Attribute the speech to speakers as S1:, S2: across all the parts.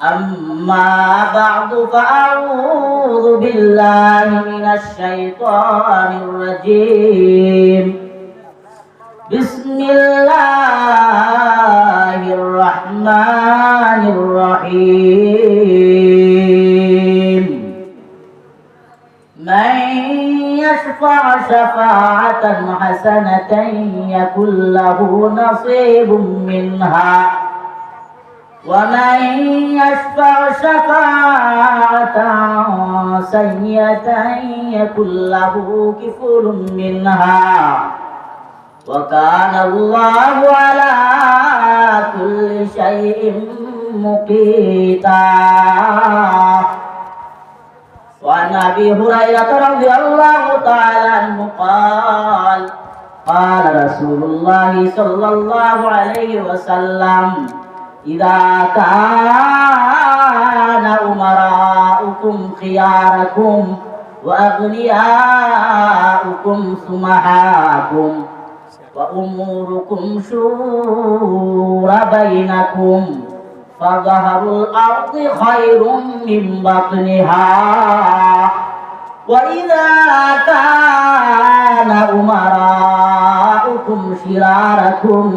S1: أما بعد فأعوذ بالله من الشيطان الرجيم بسم الله الرحمن الرحيم من يشفع شفاعة حسنة يكن له نصيب منها ومن يشفع شفاعة سيئة يكن له كفل منها وكان الله على كل شيء مقيتا. وعن أبي هريرة رضي الله تعالى عنه قال قال رسول الله صلى الله عليه وسلم إذا كان أمراؤكم خياركم وأغنياؤكم سمحاكم وأموركم شورى بينكم فظهر الأرض خير من بطنها وإذا كان أمراؤكم شراركم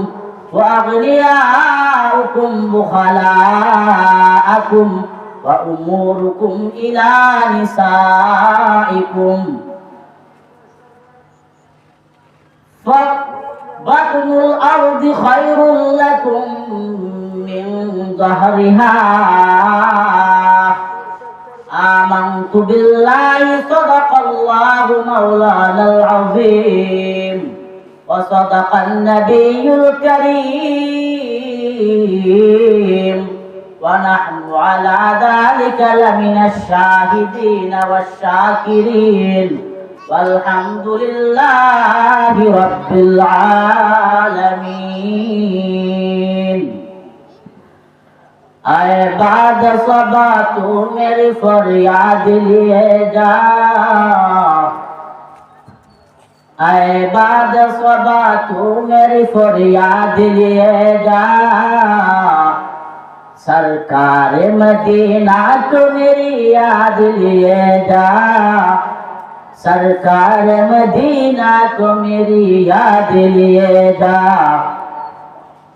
S1: وأغنياؤكم بخلاءكم وأموركم إلى نسائكم فبطن الأرض خير لكم من ظهرها. آمنت بالله صدق الله مولانا العظيم وصدق النبي الكريم ونحن على ذلك لمن الشاهدين والشاكرين والحمد لله رب العالمين. आए बाद सबा तू मेरी फरियाद लिए जा, आए बाद सबा तू मेरी फरियाद लिए जा, सरकार मदीना को मेरी याद लिए जा, सरकार मदीना को मेरी याद लिए जा,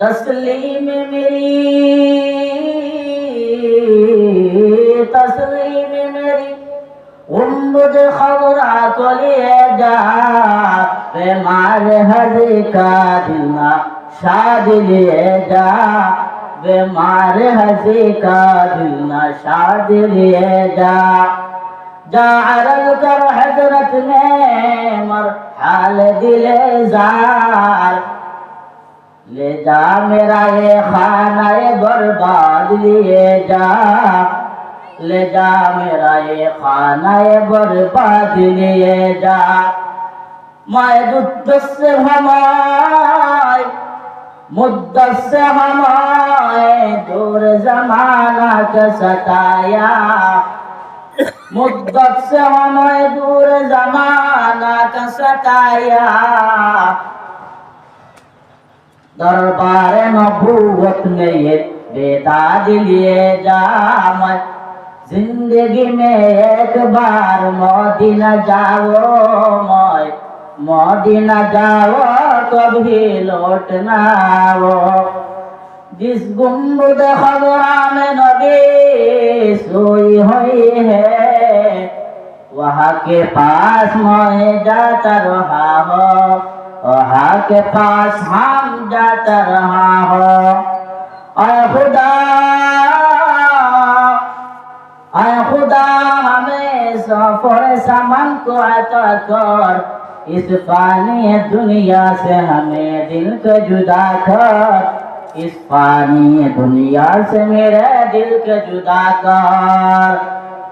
S1: तस्लीम मेरी तस्लीम मेरी उम्मद खबरा को लिए जा, बेमार हज का दिलना शाद लिए जा, बेमार हज का दिलना शाद लिए जा, जा अरज़ कर हजरत में मर हाल दिले जार, ले जा मेरा ये खाना ये बर्बाद लिए जा, ले जा मेरा ये खाना ये बर्बाद लिए जा, मैं दुद्ध से हमाय मुद्दत से हमाय दूर जमाना का सताया, मुद्दत से हमें दूर जमाना का सताया, दरबार नबूवत में ये बेदाद लिए जा, मैं जिंदगी में एक बार मदीना जाओ, मैं मदीना जाओ कभी लौट ना आओ, जिस गुंबद खबरा में नबी सोई हुई है वहाँ के पास मैं जाता रहा हो, वहाँ के पास हम जाता रहा हो। ऐ खुदा हमें सफर सामान को अता कर, इस फानी दुनिया से हमें दिल को जुदा कर, इस फानी दुनिया से मेरे दिल को जुदा कर,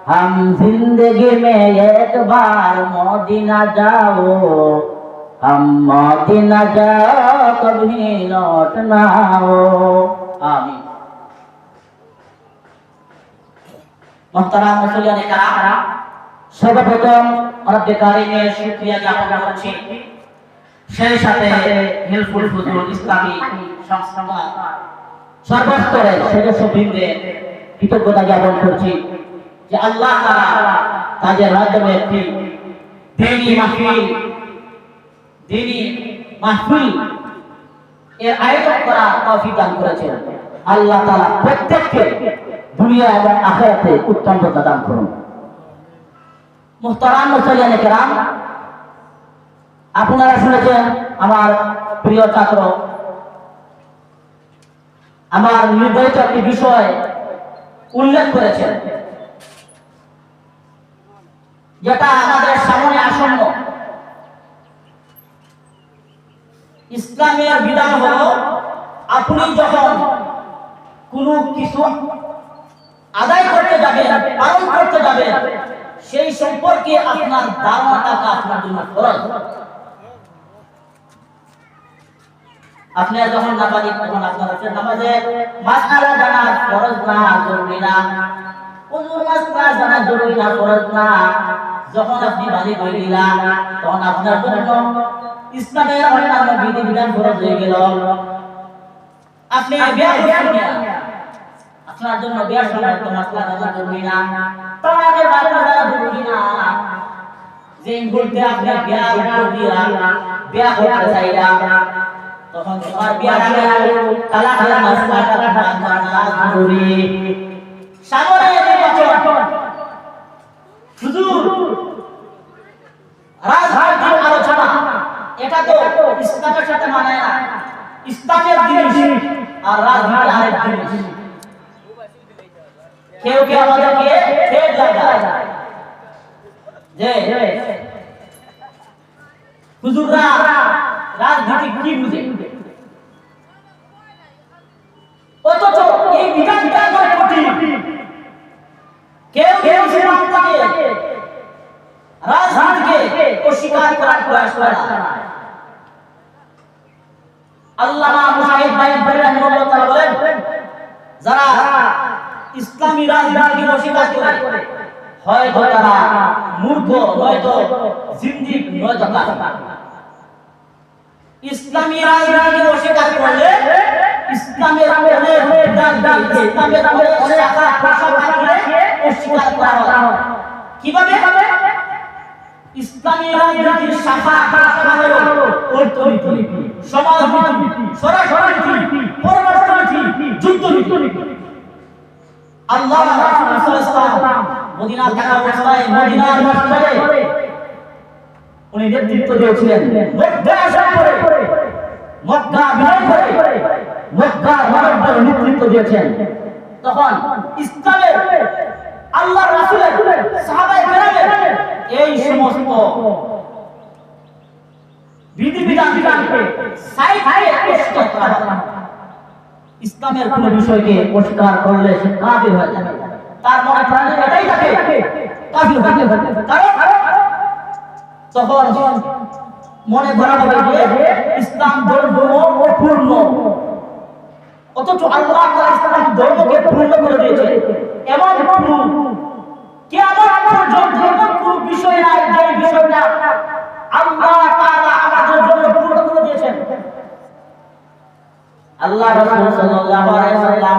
S1: हम जिंदगी में एक बार मदीना जाओ, हम मदीना जाओ कभी लौट ना आओ। आमीन। मोहतरम मुसल्लियान किराम, सर्वप्रथम रब्बे कारीमेর শুকরিয়া জ্ঞাপন করছি, সেই সাথে হেল্পফুল ফুজুল ইসলামী সংস্থা সর্বস্তরের সদস্যবৃন্দের কৃতজ্ঞতা জ্ঞাপন করছি যে আল্লাহ তাআলা তাদের মাধ্যমে একটি দ্বীনি মাহফিল এর আয়োজন করা তৌফিক দান করেছেন। আল্লাহ তাআলা প্রত্যেককে দুনিয়া এবং আখিরাতে উত্তম দান করুন। মুহতারাম মুসল্লিয়ানে কেরাম, আপনারা শুনেছেন আমার প্রিয় ছাত্র আমার নির্ধারিত একটি বিষয় উল্লেখ করেছেন, যেটা আমাদের সামনে আসন্ন। ইসলামের বিধান হলো আপনি যখন কোনো কিছু আদায় করতে যাবেন, পালন করতে যাবেন, সেই সম্পর্কে আপনার ধারণা থাকা আপনার জন্য ফরজ। আপনি যখন নামাজি তখন আপনার নামাজে মাসআলা জানা ফরজ না, জরুরি না। ওযুর মাসআলা জানা জরুরি না, ফরজ না। যখন আপনি বাড়ি হয়ে গেলেন তখন আপনার জন্য ইসলামের অন্যান্য বিধিবিধান ফরজ হয়ে গেল। আপনি বিয়ে করছেন, আপনার জন্য বিয়ে সংক্রান্ত মাসআলা জানা জরুরি না, তালাকের মাসআলা জানা জরুরি না। যে বলতে আপনি বিয়ে করতে চাইলেন, তখন তোমার বিয়ার আগে তালাকের মাসআলাটা জানা জরুরি। সামনে নির্বাচন, হুজুর রাজনৈতিক আলোচনা, এটা তো ইসলামের সাথে মানায় না। ইসলামের জিনিস আর রাজনীতি আরেক জিনিস। কেউ কেউ আমাদেরকে ঠেট লাগায় যে হুজুররা রাজনীতি কি বুঝে, অথচ এই বিধানটা আমার কঠিন। কেউ কেউ সীমান্তকে রাজনীতিকে অস্বীকার করার প্রয়াস করে না। আল্লামা মুজাহিদ ভাই রাহিমাহুল্লাহ তাআলা বলেন, যারা ইসলামী রাজনীতিকে অস্বীকার করে হয়তো তারা মূর্খ, নয়তো জিন্দিক, নয়তো কাফের। ইসলামী রাজনীতিকে অস্বীকার করলে ইসলামের অনেক বিধান, ইসলামের অনেক শাখা প্রশাখাকে অস্বীকার করা হয়। কিভাবে? ইসলামী রাজনীতির শাখা প্রশাখা হলো অর্থনীতি, সমাজনীতি, স্বরাষ্ট্রনীতি, পররাষ্ট্রনীতি, যুদ্ধনীতি। আল্লাহ রাসূল সাল্লাল্লাহু আলাইহি ওয়াসাল্লাম মদিনা থাকা অবস্থায় মদিনার মসজিদে উনি নেতৃত্ব দিয়েছিলেন। মক্কা আসার পরে মক্কা বিজয় করে মক্কা মানবতার নেতৃত্ব দিয়েছেন। তখন ইসলামের আল্লাহর রাসূলের সাহাবায়ে কেরামের এই সমস্ত বিধিবিধানকে সাইডে অস্বীকার করা হয়। ইসলামের কোন বিষয়কে অস্বীকার করলে সে কাফির হয়ে যাবে। তার মনে প্রাণে এটাই থাকে কাফির হয়ে যাবে। কারণ তখন মনে করা হবে যে ইসলাম ধর্ম অপূর্ণ, অথচ আল্লাহ তাআলা ইসলাম ধর্মকে পূর্ণ করে দিয়েছে। এমন কিয়ামত পর্যন্ত এমন কোন বিষয় নাই যে বিষয়টা আল্লাহ তাআলা আমাদের জন্য পূর্ণ করে দিয়েছেন। আল্লাহ রাসূল সাল্লাল্লাহু আলাইহি ওয়াসাল্লাম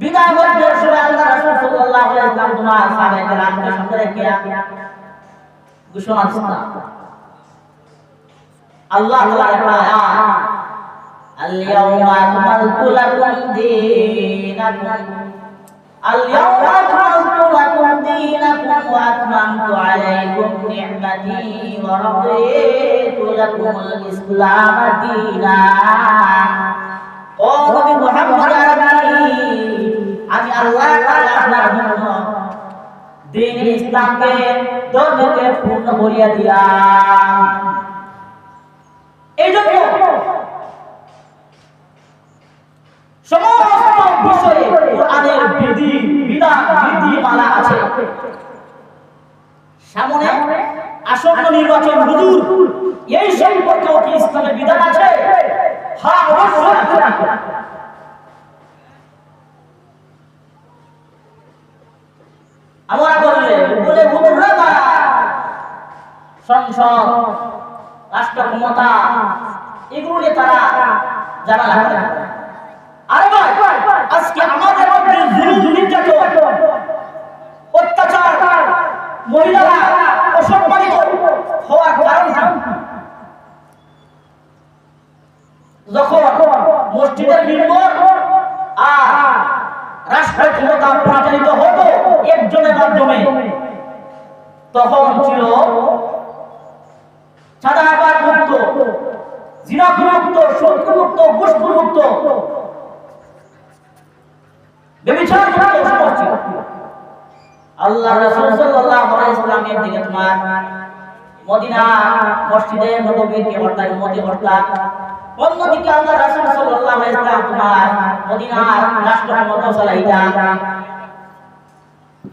S1: বিদায় হওয়ার সময় আল্লাহ রাসূল সাল্লাল্লাহু আলাইহি ওয়াসাল্লাম তোমার সাহাবায়ে কেরামকে সামনে রেখে ঘোষণা করলেন, আল্লাহ তাআলা একটা আয়াত, আল-ইয়াওমা আকমালতু লাকুম দীনাকুম, আল-ইয়াওমা আকমালতু লাকুম দীনাকুম ওয়া আতমামতু আলাইকুম নি'মাতি ওয়া রাদিতু লাকুমুল ইসলাম দীনান। ও নবী মুহাম্মদ আরবি, আমি আল্লাহ তাআলা আপনার জন্য দ্বীন ইসলামকে ধর্মকে পূর্ণ করিয়া দিলাম। এই জন্য সমস্ত বিষয়ে কোরআনের বিধিমালা আছে। সামনে আসন্ন নির্বাচন, হুজুর এই সম্পর্কেও কি ইসলামের বিধান আছে? হ্যাঁ, অবশ্যই আছে। আমরা বলে হুজুররা সংসদ, রাষ্ট্র ক্ষমতা, এগুলো নিয়ে তারা জানা লাগে। আরে ভাই আজকে আমাদের মধ্যে জুলুম নির্যাতন অত্যাচার মহিলারা অসম্মানিত হওয়ার কারণ কি? যখন মসজিদের মিম্বর আর রাষ্ট্র ক্ষমতা পরিচালিত হতো একজনের মাধ্যমে, তখন ছিল চাঁদাবাজ মুক্ত, জিনাখোর মুক্ত, সুদখোর মুক্ত, ঘুষখোর মুক্ত, ব্যভিচার মুক্ত সমাজ ছিল। আল্লাহ রাসূল সাল্লাল্লাহু আলাইহি ওয়াসাল্লামের দিকে তোমার মদিনা মসজিদে নববীকে হত্যা উম্মতি হত্যা, অন্যদিকে আল্লাহ রাসূল সাল্লাল্লাহু আলাইহি ওয়াসাল্লাম তোমার মদিনার রাষ্ট্র ক্ষমতা চালাইতা।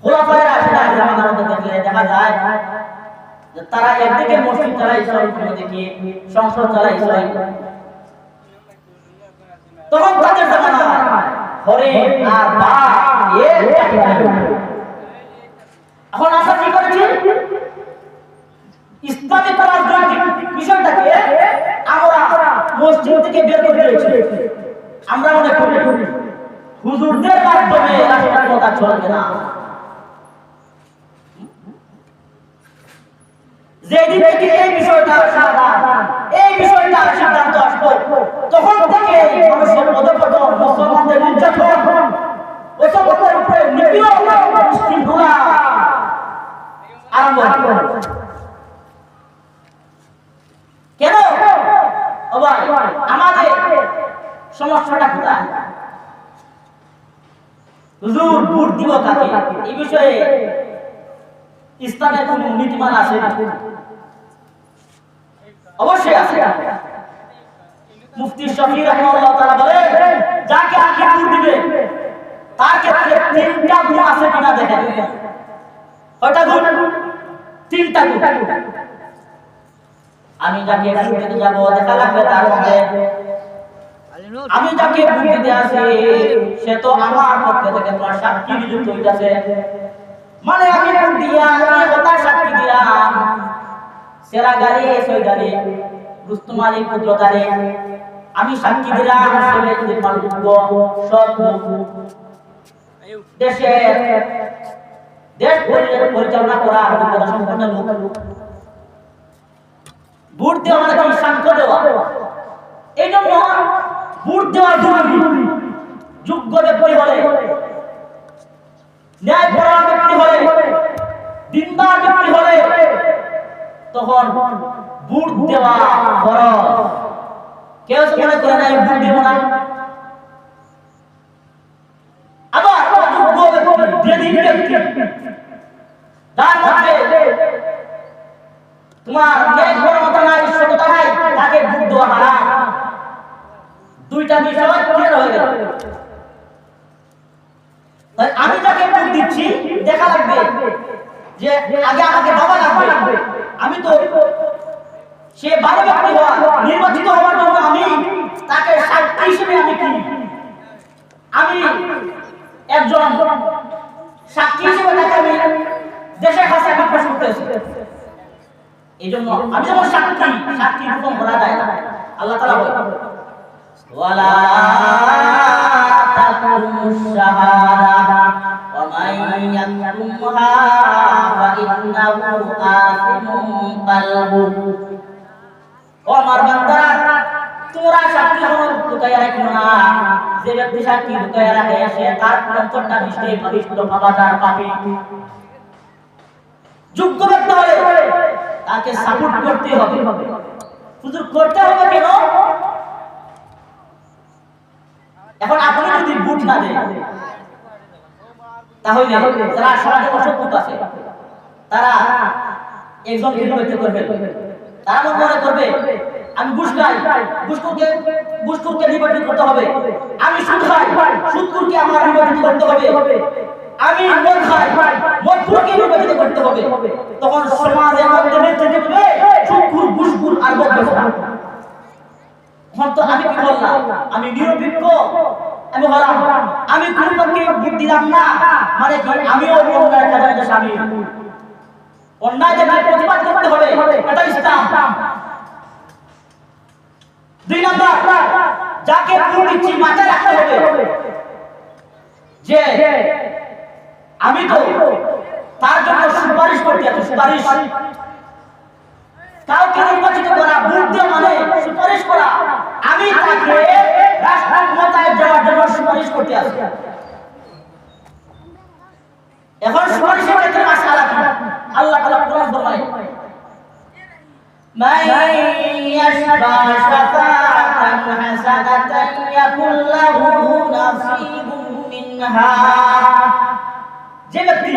S1: খোলাফায়ে রাশিদিন জামানার মধ্যে দেখলে দেখা যায় যে তারা একদিকে মসজিদ চালাইছে, অন্যদিকে সংসদ চালাইছে। তখন তাদের জামানায় হরিণ আর বাঘ এর এখন আশা কি করেছি ইসলামিক রাজনৈতিক বিষয়টাকে আমরা মসজিদ থেকে বের করে দিয়েছি। আমরা মনে করি হুজুরদের মাধ্যমে রাষ্ট্র ক্ষমতা চলবে না। যেদিন থেকে এই বিষয়টা সিদ্ধান্ত আসলো, তখন থেকে মানুষের অধঃপতন, মুসলমানদের নির্যাতন, মুসলমানদের উপরে নিপীড়ন, শৃঙ্খলা আরম্ভ হলো। কেন? আমাদের সমস্যাটা কোথায়? হুজুর ভোট দিব কাকে, এই বিষয়ে ইসলামের কোন নীতিমালা আছে না? অবশ্যই আছে। মুফতি শফি রাহিমাহুল্লাহ তাআলা বলেন, যাকে আপনি ভোট দিবেন তার ক্ষেত্রে তিনটা গুণ আছে কিনা দেখেন। কয়টা গুণ? তিনটা গুণ। আমি যাকে ভোট দিতে যাব দেখা লাগবে তার মধ্যে আমি যাকে ভোট দিতে আসি সে তো আমার পক্ষে থেকে তোমার সাক্ষী নিযুক্ত হইতাছে। মানে আমি ভোট দিয়া আমি কথা সাক্ষী দিলাম, সেরা গাড়ি সই গাড়ি রুস্তম আলী পুত্রতারে আমি সাক্ষী দিলাম, সে যোগ্য সব দেশ পরিচালনা করা যোগ্যতা সম্পন্ন লোক। ভোট দেওয়া মানে কি? সাক্ষ্য দেওয়া। এই জন্য ভোট দেওয়া জরুরি। যোগ্য ব্যক্তি হলে, ন্যায়পরায়ণ ব্যক্তি হলে, দিনদার ব্যক্তি হলে তখন ভোট দেওয়া ফরজ। কেউ মনে করে না ভোট দেব না। আবার অযোগ্য ব্যক্তি, যার মধ্যে তোমার ন্যায়পরায়ণতা নাই, সততা নাই, তাকে ভোট দেওয়া হারাম। দুইটা বিষয় ক্লিয়ার হয়ে গেল। আমি যাকে ভোট দিচ্ছি দেখা লাগবে যে আগে আমাকে বাবা লাগবে। আমি তো সে ভালো ব্যক্তি হওয়া, নির্বাচিত হওয়ার জন্য আমি তাকে সাক্ষী হিসেবে আমি কি আমি একজন সাক্ষী হিসেবে তাকে আমি দেশের কাছে আমি পেশ করতেছি। এই জন্য আমি যখন সাক্ষী রূপম করা যায় না। আল্লাহ তাআলা বলেন ওয়ালা তাকুমুশ শাহাদা ওয়া মান ইয়াকুমহা ফা ইন্নাহু আযিমুন কলবু। ও আমার বান্দারা, তোমরা সাক্ষী লুকায়া রাখো না। যে ব্যক্তি সাক্ষী লুকায়া রাখে সে তার অন্তরটা নিশ্চয়ই পবিত্র, পাপাচার, পাপী। যোগ্য ব্যক্তি হলে তাকে সাপোর্ট করতে হবে। শুধু করতে হবে কেন? এখন আপনি যদি ভোট না দেন তাহলে যারা সমাজে অসৎ আছে তারা একজনকে নির্বাচিত করবে। তারা মনে করবে আমি ঘুষ খাই, ঘুষখোরকে নির্বাচিত করতে হবে। আমি সুদ খাই, সুদখোরকে আমার নির্বাচিত করতে হবে। আমি মদ খাই, মদখোরকে নির্বাচিত করতে হবে। তখন সমাজের মধ্যে নেতৃত্ব দেবে সুদখোর, ঘুষখোর আর মদখোর। এখন তো আমি কি বললাম? আমি নিরপেক্ষ, আমি হলাম, আমি কোন পক্ষে ভোট দিলাম না, মানে কি আমিও অন্যায়ের কাজে শামিল। অন্যায় দেখলে প্রতিবাদ করতে হবে, এটা ইসলাম। দুই নাম্বার যাকে ভোট দিচ্ছি মাথায় রাখতে হবে যে আমি তো তার জন্য সুপারিশ করতে আছি। সুপারিশ কাউকে নির্বাচিত করা, ভোট দেওয়া মানে সুপারিশ করা। আমি তাকে রাষ্ট্র ক্ষমতায় যাওয়ার জন্য সুপারিশ করতে আছি। এখন সুপারিশের ক্ষেত্রে মাসআলা কি? আল্লাহ তাআলা কোরআন ফরমায় মান ইয়াশফা শাফাআতান হাসানাতান ইয়াকুল লাহু নাসীবুম মিনহা। যে ব্যক্তি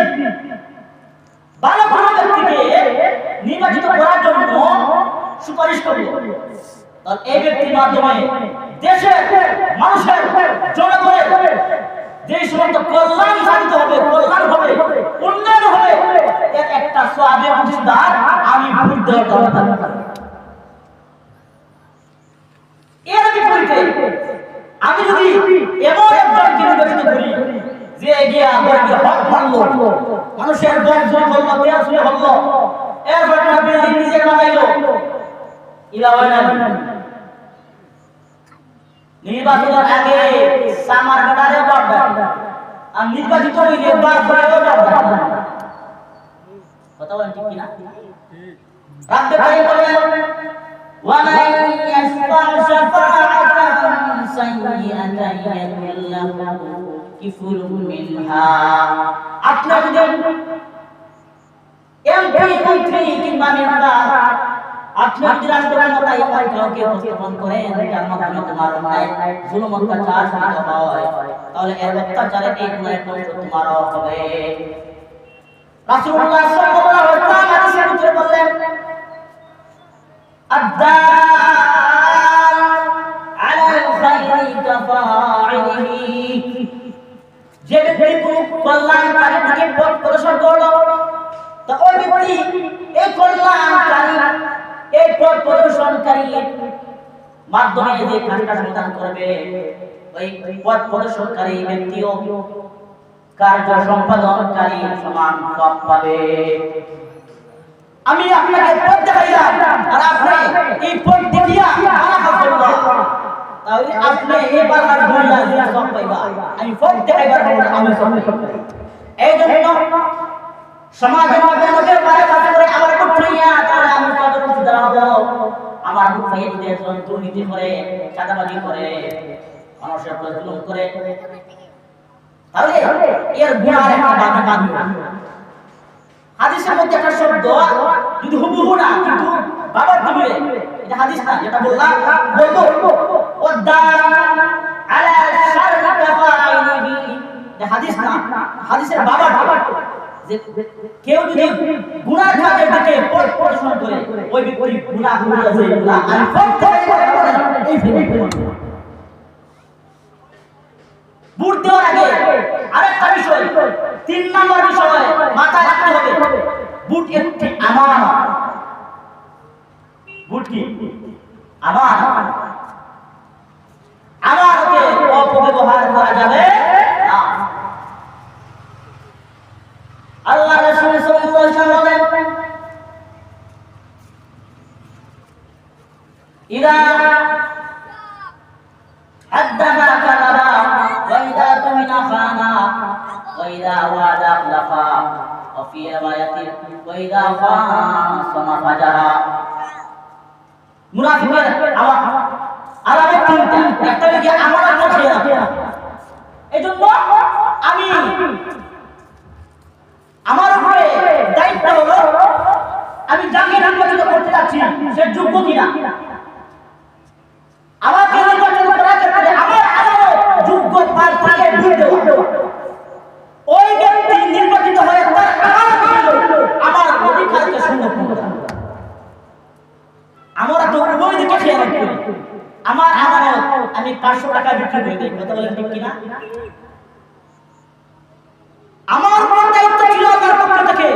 S1: ভালো কোনো ব্যক্তিকে নির্বাচিত করার জন্য সুপারিশ করবে, তাহলে এই ব্যক্তির মাধ্যমে দেশের মানুষের জনগণের যে সমস্ত কল্যাণ সাধিত হবে, কল্যাণ হবে, উন্নয়ন হবে, এর একটা সওয়াবের অংশীদার আমি ভোট দেওয়ার কথা। এর বিপরীতে আমি যদি এমন একজনকে নির্বাচিত করি যে গিয়া হক মানলো, মানুষের গম জল হলো, তেল শুনে হলো, এরপর বিল্ডিং নিজে বানাইলো, ইলা হয় না। নির্বাচনের আগে সামার কাটারে বাড়বে, আর নির্বাচিত হইলে বাড়বেও বাড়বে। কথা বলেন ঠিক কিনা? রাব্বে কারীম বলেন ওয়ামান ইয়াশফা শাফাআতান সাইয়্যাতান ইয়াকুল লাহু কিফলুম মিনহা। আপনি যদি এমপি মন্ত্রী কিংবা মেম্বার আপনি যদি রাষ্ট্রক্ষমতায় কাউকে উপস্থাপন করেন যার মাধ্যমে তোমার অন্যায় জুলুম অত্যাচার সাধিত হয়, তাহলে এর অত্যাচারে এই গুণের দোষ তোমারও হবে। রাসূলুল্লাহ সাল্লাল্লাহু আলাইহি ওয়াসাল্লাম হাদিসের ভিতরে বললেন আদ-দাল আলাল খায়রি কাফাইলিহি। যে ব্যক্তি কোনো কল্যাণকারী দিকে পথ প্রদর্শন করলো, তো ওই ব্যক্তি এই কল্যাণকারী, এই পথ প্রদর্শনকারীর মাধ্যমে যে কাজটা সমাধান করবে, ওই পথ প্রদর্শনকারী ব্যক্তিও কার্য সম্পাদনকারী সমান সব পাবে। আমি আপনাকে পথ দেখাইলাম আর আপনি এই পথ দেখিয়া মানা করলেন, তাহলে আপনি এবার আর বললা যে সব পাইবা। আমি পথ দেখাইবার পর আমি সব পাই। এই জন্য সমাজের মানুষের বাইরে কাজ করে আমার বুক ফাইয়া, তাহলে আমি কত কিছু দাঁড়াবো। আমার বুক ফাইয়া যদি একজন দুর্নীতি করে, চাঁদাবাজি করে, মানুষের উপর জুলুম করে, তাহলে এর গুনার একটা বাধা বাঁধবে। হাদিসের মধ্যে একটা শব্দ যদি হুবহু না কিন্তু বাবার দিবে, এটা হাদিস না, যেটা বললাম বলবো ওয়াদাল আলা শাররি কাফাইলিহি, এটা হাদিস না, হাদিসের বাবা যে কেউ যদি গুনাহ কাজের দিকে পথ প্রদর্শন করে, ওই ব্যক্তি গুনাহ করেছে, গুনাহ আর এই ভোট দেওয়ার আগে আরেকটা বিষয়, 3 নম্বর বিষয় মাথায় রাখতে হবে, ভোট একটি আমানত। ভোট কি আমানত? আমানতকে অপব্যবহার করা যাবে না। আল্লাহ রাসূল সাল্লাল্লাহু আলাইহি ওয়াসাল্লাম বলেন ইদা হাদাথা কাযাবা ওয়া ইদা তুমিনা খানা ওয়া ইদা ওয়াদা আখলাফা ওয়া ফি riwayatin ওয়া ইদা খাসামা ফাজারা। মুনাফিকের আলামত তিনটা, একটা হলো কি আমানত রক্ষা করা। এজন্য আমি আমার উপরে দায়িত্ব হলো আমি যাকে নির্বাচিত করতে যাচ্ছি সে যোগ্য কিনা। আমাকে নির্বাচিত করার ক্ষেত্রে আমার যোগ্য প্রার্থীকে ভোট দেওয়া, ওই ব্যক্তি নির্বাচিত হয়ে তার আমার অধিকারকে সংরক্ষণ করা। আমরা তো উভয় দিকে খেয়াল করি। আমার আমানত আমি 500 টাকা বিক্রি করে দিই, কথা বলেন ঠিক কিনা? আমার বড় দায়িত্ব ছিল আমার পক্ষ থেকে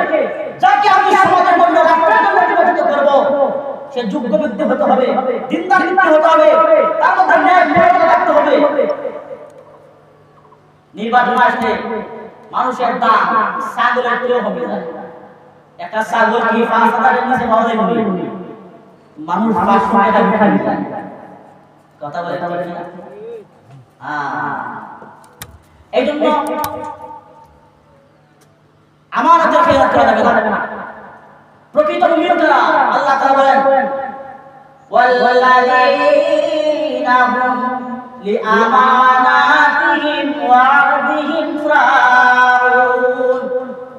S1: যাকে আমি সমাজের জন্য রাষ্ট্রের জন্য নির্বাচিত করব, সে যোগ্য ব্যক্তি হতে হবে, দিনদার ব্যক্তি হতে হবে, তার মধ্যে ন্যায় মর্যাদা থাকতে হবে। নির্বাচন আসলে মানুষের দাম ছাগলের চেয়েও হবে। একটা ছাগল কি 5000 এর নিচে পাওয়া যায়? মানুষ 500 টাকা বিক্রি করে। কথা বলে ঠিক না? এই জন্য আমানতের খেয়াল করা যাবে না। প্রকৃত মুমিন যারা আল্লাহ তাআলা বলেন ওয়াল্লাযীনা হুম লিআমানাতিহিম ওয়া আহদিহিম রাউন,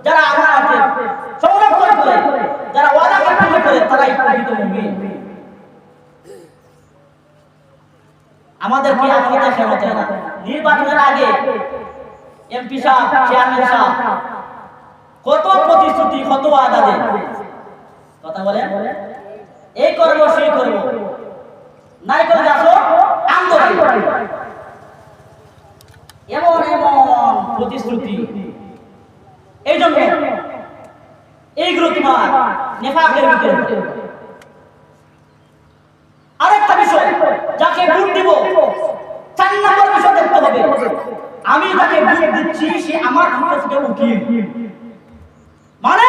S1: যারা আমানতের সংরক্ষণ করে, যারা ওয়াদাকে পূর্ণ করে, তারাই প্রকৃত মুমিন। আমাদেরকে আমাদের খেলা চাই না। নির্বাচনের আগে এমপি সাহেব, চেয়ারম্যান সাহেব কত প্রতিশ্রুতি, কত ওয়াদা দেন, কথা বলে এই করব সেই করব, নাই করে দেখো আন্দোলন, এমন এমন প্রতিশ্রুতি। এই জন্য এইগুলো তোমার নেফাকের ভিতরে। আরেকটা বিষয়, যাকে ভোট দিব 4 নম্বর বিষয় দেখতে হবে, আমি যাকে ভোট দিচ্ছি সে আমার পক্ষ থেকে উকিল, মানে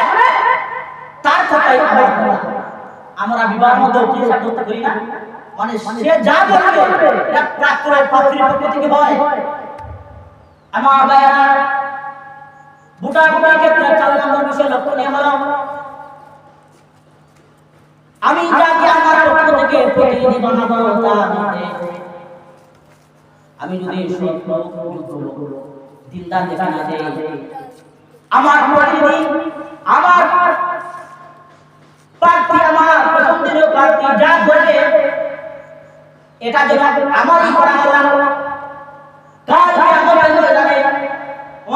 S1: তার কথাই আমরা বিবাহের মধ্যে উকিল সাব্যস্ত করি না, মানে সে যা বলবে এটা প্রাক্তনের পাত্রীর পক্ষ থেকে হয়। আমার ভাইরা ভোটার ক্ষেত্রে 4 নম্বর বিষয় লক্ষণীয় হলো আমি যাকে আমার পক্ষ থেকে প্রতিনিধি বানাবো তার মধ্যে আমি যদি সত্য দিনদার দেখা না দেই, আমার প্রতিনিধি, আমার প্রার্থী, আমার পছন্দের প্রার্থী যা বলে এটা যেন আমারই করা হলো। কাল কিয়ামতের ময়দানে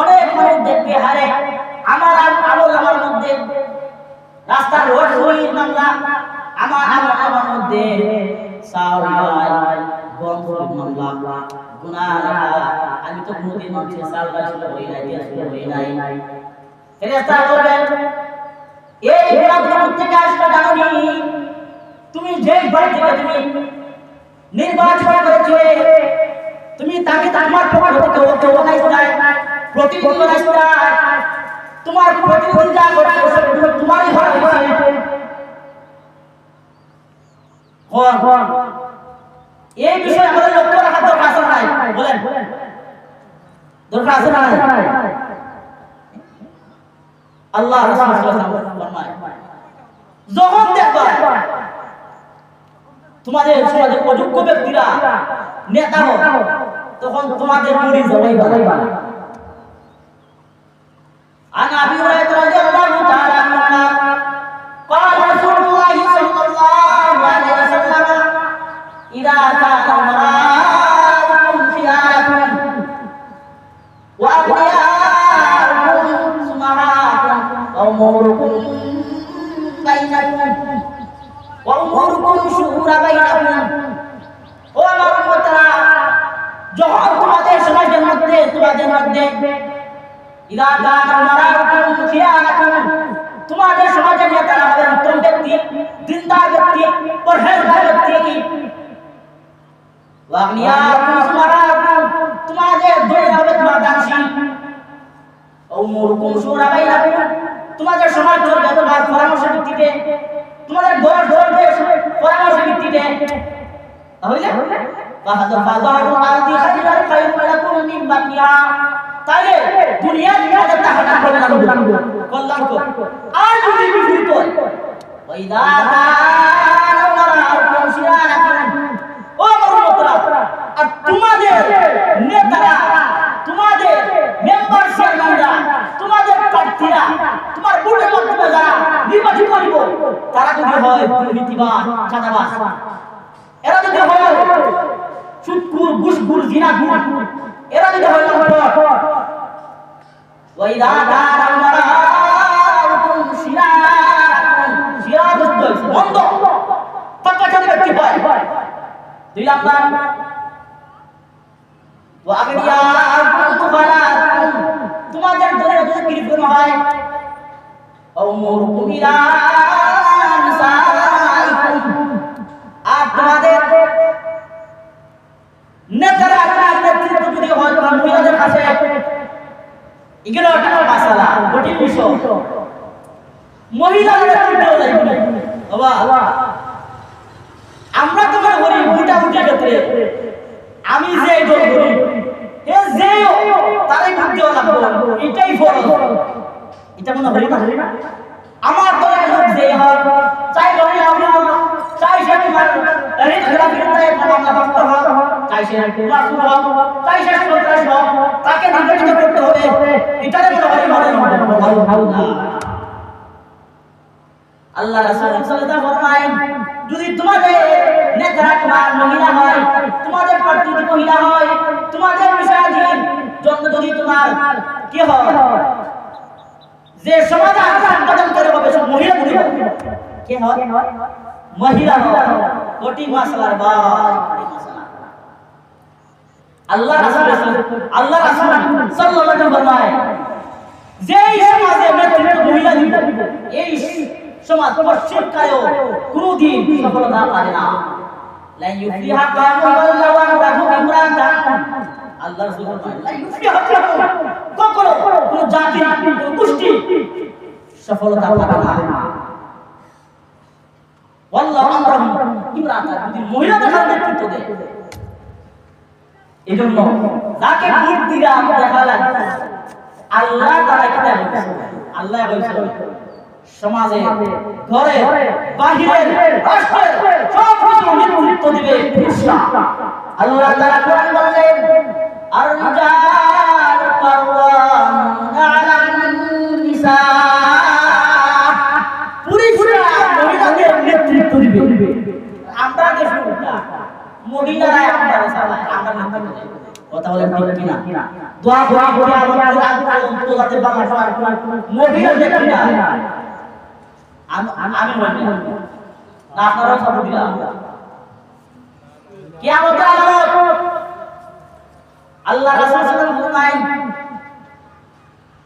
S1: অনেক মানুষ দেখবে হারে আমার আমার মধ্যে রাস্তার রোড হইল মামলা, আমার মধ্যে সাওয়াল গমর মামলা গুনাহ, আমি তো কোনদিন মানুষের সাওয়াল ছিল হই নাই, ছিল হই নাই। ফেরেশতা বলবেন এই গুনাহগুলো থেকে আসবে জানোনি? তুমি যে বাড়ি থেকে তুমি নির্বাচন করেছো, তুমি তাকে তোমার পক্ষ থেকে ওকে বানাইছ না, প্রতিনিধি বানাইছ না, তোমার প্রতিনিধি যা করছে সেগুলো তোমারই হয়ে গেছে। এই বিষয়ে আমাদের লক্ষ্য রাখার দরকার আছে না? বলেন দরকার আছে না? আল্লাহ রাসূল সাল্লাল্লাহু আলাইহি ওয়াসাল্লাম ফরমায় যখন দেখবা তোমাদের সমাজে অযোগ্য ব্যক্তিরা নেতা হয়, তখন তোমাদের মুড়ি জবাই ভালো। আন আবি হুরায়রা রাদিয়াল্লাহু তাআলা আনহু قال رسول الله صلى الله عليه وسلم إذا كان أمراؤكم خياركم وأولياؤكم سمعاءكم وأموركم بينكم وأموركم شورى بينكم। ও আমার উম্মতরা, যখন তোমাদের সমাজের মধ্যে ইদা কানা মারাকুম খিয়ারাকুম, তোমাদের সমাজের নেতারা হবে উত্তম ব্যক্তি, দিনদার ব্যক্তি, পরহেজগার ব্যক্তি, ওয়াগনিয়াকুম সুমারাকুম, তোমাদের দলের হবে তোমার দানশীল, উমুরকুম শুরা বাইনাকুম, তোমাদের সমাজ চলবে তোমার পরামর্শ ভিত্তিতে, তোমাদের ঘর চলবে পরামর্শ ভিত্তিতে। তাহলে ফাযারু আদি খাইরাল খাইরুল লাকুম মিন বাকিয়া, তাইলে দুনিয়ার মধ্যে তাহাটা কল্যাণ কর। আর যদি বিপরীত হয়, ওয়াইদা কানা মারাকুম শিরারাকুম, ও মুরতরা, আর তোমাদের নেতারা, তোমাদের মেম্বার চেয়ারম্যানরা, তোমাদের প্রার্থীরা, তোমার ভোটের মাধ্যমে যারা নির্বাচিত হইব, তারা যদি হয় দুর্নীতিবাজ, চাঁদাবাজ, এরা যদি হয় সুদখোর, ঘুষখোর, জিনাখোর, এরা যদি হয় ওয়াইদা কানা মারাকুম শিরারাকুম, শিরারাকুম বন্ধ পাকাচারী ব্যক্তি হয়। 2 নাম্বার ওয়া আগনিয়াকুম তুফালাকুম, তোমাদের দলের যদি কৃপণ হয়, উমুরকুম ইলা নিসাইকুম, আর তোমাদের নেতারা নেতৃত্ব যদি হয় তোমার মহিলাদের কাছে, এগুলো একটা মাসালা, কঠিন বিষয়। মহিলাদের নেতৃত্ব লাগবে বাবা, আমরা তোমার বলি বুটা ক্ষেত্রে আমি যে দল করি এ যে তারই ভোট দেওয়া লাগবে, এটাই ফরজ। এটা মনে হয় না আমার দলের লোক যে হয় চাই রহিলা হোক, চাই সে তোমার খেলাফিরাতে মামলা করতে হোক, চাই সে রাসূল হোক, চাই সে সন্ত্রাস হোক, তাকে নির্বাচিত করতে হবে। এটারে মনে হয় না। আল্লাহ রাসূল সাল্লাল্লাহু আলাইহি ওয়াসাল্লাম ফরমায়, যদি তোমাদের নেতারা তোমার মহিলা হয়, তোমাদের প্রার্থী মহিলা হয়, তোমাদের বিষয়াধীন জন্য যদি তোমার কি হয় যে সমাধান সম্পাদন করে হবে সব মহিলা গুলি কে হয় মহিলা হয়। কোটি মাসলার ভাই আল্লাহ রাসূল সাল্লাল্লাহু আলাইহি ওয়াসাল্লাম ফরমায়, যেই সমাজে নেতৃত্ব মহিলা দিবে এই সমাজ পশ্চিমকালেও কোনদিন সফলতা পাবে না। লা ইউফলিহা কাওমুন লাওয়া রাজু ইমরাতান। আল্লাহ রাসূল বলেন লা ইউফলিহা কখনো কোন জাতি কোন গোষ্ঠী সফলতা পাবে না। ওয়াল্লাহু আমরাহু ইমরাতান, যদি মহিলাদের নেতৃত্ব দেয়। এজন্য যাকে ভোট দিরা দেখা লাগবে আল্লাহ তাআলা কিতাব আল্লাহ বলেছেন সমাজে ঘরে বাহিরে রাষ্ট্রে সব কিছু নেতৃত্ব দিবে পুরুষরা। আল্লাহ তাআলা কোরআন বলেন আর রিজাল কাওয়ামুনা আলান নিসা, পুরুষরা মহিলাদের নেতৃত্ব দিবে। আমরা দেখুন মহিলারা আমরা চালায়, আমরা নেতৃত্ব দেব। কথা বলেন ঠিক কিনা? দোয়া করে আমাদের তোলাতে বাংলা মহিলা দেখি না আমি বলি না আপনারাও সাপোর্ট দিলাম। কিয়ামতের আলামত আল্লাহ রাসূল সাল্লাল্লাহু আলাইহি ওয়াসাল্লাম ফরমায়,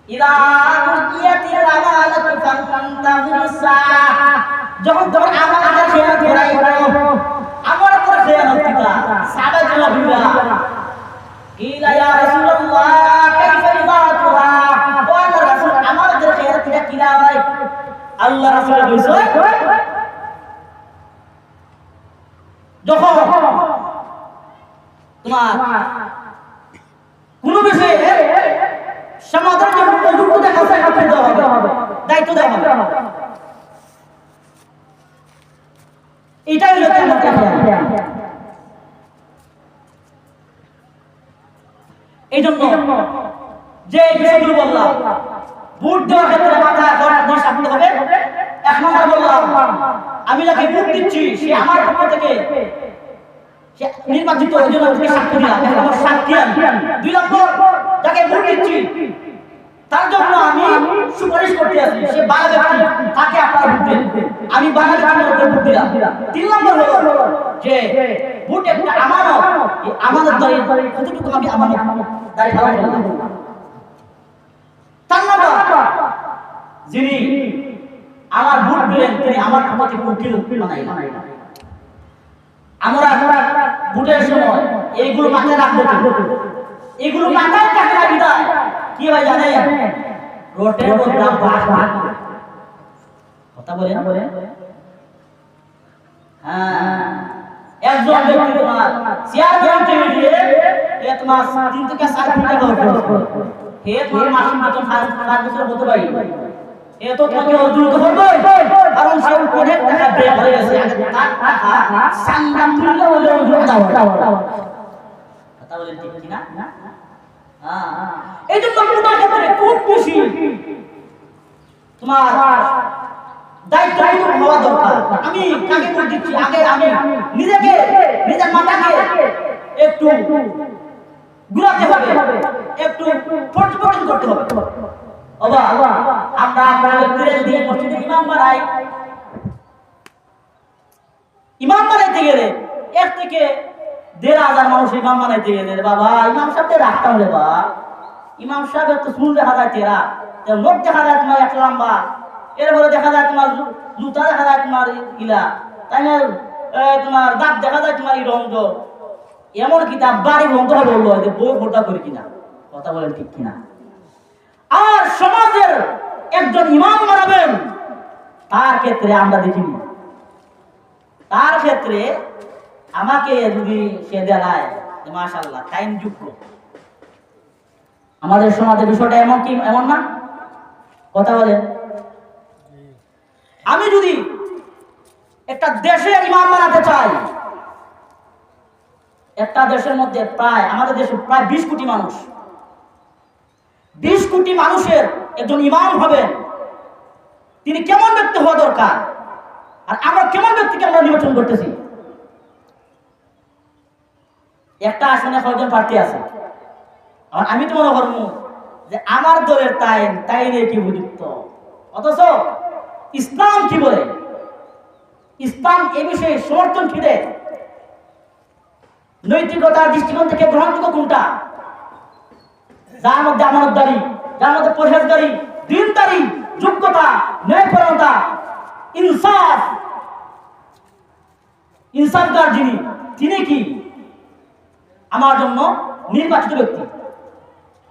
S1: ইদা কুতিয়াতিল আমানাতু ফান্তাযিরুস সাআহ, যখন তোমরা আমানতের খেয়ানত করাইবো, আমার উপর খেয়ানত দিবা, সাহাবা জবাব দিবা কিলা ইয়া রাসূলুল্লাহ কাইফা ইদাতুহা, ও আল্লাহর রাসূল আমানতের খেয়ানত কিলা হয়? আল্লাহ রাসূল বলেছেন যখন তোমার কোন বিষয়ে সমাধান জন্য উপযুক্ত দেখা যায় দায়িত্ব দেওয়া হবে। এটাই হলো এই জন্য যে বিষয়গুলো বললাম ভোট দেওয়ার ক্ষেত্রে মাথা দিয়ে সামনে হবে। এক নম্বর বললাম আমি যাকে ভোট দিচ্ছি সে আমার পক্ষ থেকে নির্বাচিত ওই জন্য সাক্ষী দিলাম, আমার সাক্ষী আমি। দুই নম্বর যাকে ভোট দিচ্ছি তার জন্য আমি সুপারিশ করতে আসি, সে বাংলা ব্যক্তি, তাকে আপনারা ভোট দেন, আমি বাংলা ব্যক্তির ভোট দিলাম। তিন নম্বর হলো যে ভোট একটা আমানত, এই আমানত দাঁড়িয়ে কতটুকু আমি আমানত দাঁড়িয়ে পালন করলাম। চার নম্বর যিনি আমার ভোট দিলেন তিনি আমার পক্ষে উকিল বানাইলেন। আমরা ভোটের সময় এইগুলো মাথায় রাখবো, এগুলো মাথায় রাখা বিদায় কি হয় জানেন, রোটের মধ্যে বাস কথা বলেন। হ্যাঁ একজন ব্যক্তি তোমার চেয়ারম্যান টেবিলে এক মাস 3 থেকে 4 কোটি টাকা খরচ করে, হে তোমার মাসিক বেতন 5 বছর হতে পারে, এ তো তোমাকে অর্জন করবে কারণ সে অনেক টাকা ব্যয় করে গেছে, তার টাকা সাংঘাত মূল্য হলো কথা বলেন ঠিক কি না? হ্যাঁ এই জন্য ভোটের ক্ষেত্রে খুব বেশি তোমার দায়িত্ব হওয়া দরকার। আমি কাকে ভোট দিচ্ছি আগে আমি নিজেকে নিজের মাথাকে একটু ঘুরাতে হবে, একটু পরিবর্তন করতে হবে। বাবা আমরা আপনাদের যদি মসজিদে ইমাম বানাইতে গেলে 1 থেকে 1,500 মানুষ ইমাম বানাইতে গেলে বাবা ইমাম সাহেবকে রাখতাম রে বাবা, ইমাম সাহেব তো শুন দেখা যায় তেরা, লোক দেখা যায় তোমার 1 লম্বা, এরপরে দেখা যায় তোমার জুতা দেখা যায় তোমার ইলা, তাই না তোমার দাঁত দেখা যায় তোমার এই রঙ, এমন কিতাব বাড়ি বন্ধ হবে বললো যে বই ভোটা করি কিনা। কথা বলেন ঠিক কিনা? আর সমাজের একজন ইমাম বানাবেন তার ক্ষেত্রে আমরা দেখিনি, তার ক্ষেত্রে আমাকে যদি সে দেখায় মাশাআল্লাহ টাইম যোগ্য। আমাদের সমাজের বিষয়টা এমন কি এমন না? কথা বলেন। আমি যদি একটা দেশে ইমাম বানাতে চাই, একটা দেশের মধ্যে প্রায় আমাদের দেশে প্রায় 20 কোটি মানুষ, 20 কোটি মানুষের একজন ইমাম হবেন, তিনি কেমন ব্যক্তি হওয়া দরকার? আর আমরা কেমন ব্যক্তিকে আমরা নির্বাচন করতেছি? একটা আসনে কয়জন প্রার্থী আছে? আমি তো মনে করবো যে আমার দলের তাই নিয়ে কি উপযুক্ত, অথচ ইসলাম কি বলে, ইসলাম এ বিষয়ে সমর্থন কি দেয়, নৈতিকতার দৃষ্টিকোণ থেকে গ্রহণযোগ্য কোনটা? যার মধ্যে আমানতদারি, যার মধ্যে পরহেজগারি, দিনদারি, যোগ্যতা, ন্যায়পরায়ণতা, ইনসাফগার তিনি কি আমার জন্য নির্বাচিত ব্যক্তি,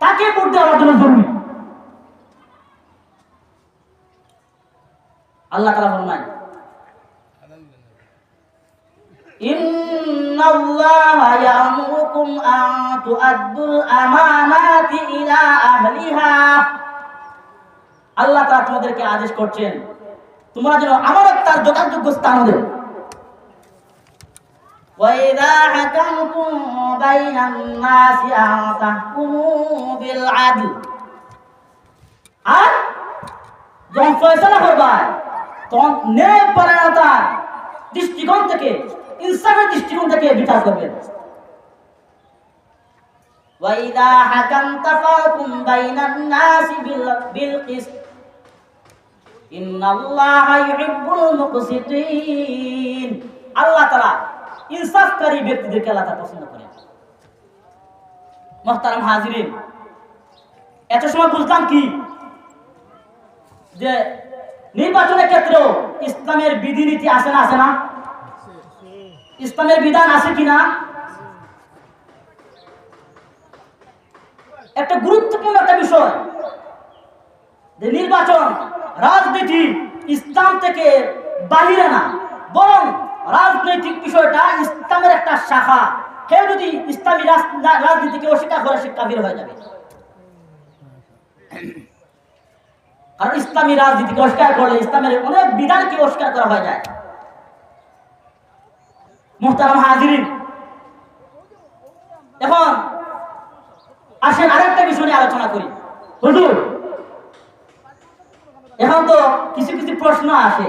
S1: তাকে ভোট দেওয়া আমার জন্য জরুরি। আল্লাহ তাআলা ফরমান, ইন্নাল্লাহা ইয়া'মুরুকুম আন তু'আদ্দুল আমানাতি ইলা আহলিহা। আল্লাহ তাআলা তোমাদেরকে আদেশ করছেন তোমরা যেন আমানত তার যথাযোগ্য স্থান দাও। ওয়া ইযা হাকামতুম বাইনান নাসি আন তাহকুমু বিল আদল। আর যখন ফয়সালা করবা তখন ন্যায়পরায়ণতার দৃষ্টিকোণ থেকে, ইনসাফের দৃষ্টিকোণ থেকে বিচার করবেন। ওয়া ইযা হাকামতা ফাকুম বাইনান নাসি বিল কিসত ইন্নাল্লাহা ইউহিব্বুল মুকসিতিন। আল্লাহ তাআলা ইনসাফকারী ব্যক্তিদেরকে আল্লাহ তাআলা পছন্দ করেন। মুহতারাম হাজিরিন, এত সময় বুঝলাম কি যে নির্বাচনের ক্ষেত্রেও ইসলামের বিধিনীতি আছে না? আছে না? ইসলামের বিধান আছে কিনা? একটা গুরুত্বপূর্ণ একটা বিষয় যে নির্বাচন রাজনীতি ইসলাম থেকে বাহিরে না, বরং রাজনৈতিক বিষয়টা ইসলামের একটা শাখা। কেউ যদি ইসলামী রাজনীতিকে অস্বীকার করে সে কাফির হয়ে যাবে। আর ইসলামী রাজনীতিকে অস্বীকার করলে ইসলামের অনেক বিধানকে অস্বীকার করা হয়ে যায়। মুহতারাম হাজিরিন, এখন আসেন আরেকটা বিষয় নিয়ে আলোচনা করি। হুজুর, এখন তো কিছু কিছু প্রশ্ন আসে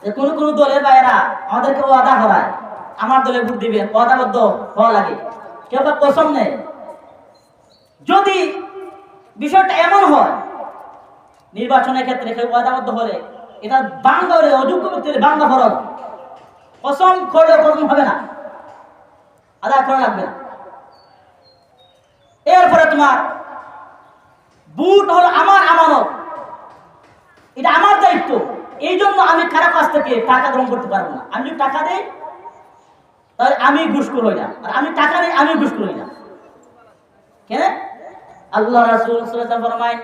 S1: যে কোন কোন দলের বাইরা আমাদেরকে ওয়াদা করায় আমার দলে ভোট দিবেন, ওয়াদাবদ্ধ হওয়া লাগে, কেউ বা কসম নেই। যদি বিষয়টা এমন হয় নির্বাচনের ক্ষেত্রে কেউ ওয়াদাবদ্ধ হলে এটা বাংলা হলে অযোগ্য ব্যক্তির বাংলা ফরজ, কসম করলে কসম হবে না, আদায় করা লাগবে না। এরপরে তোমার ভোট হলো আমার আমানত, এটা আমার দায়িত্ব। এই জন্য আমি কারো কাছ থেকে টাকা গ্রহণ করতে পারবো না। আমি যদি টাকা দেই তাহলে আমি ঘুষখোর হই না, আর আমি টাকা নেই আমি ঘুষখোর হই না। কেন? আল্লাহ রাসূল সাল্লাল্লাহু আলাইহি ওয়াসাল্লাম ফরমায়,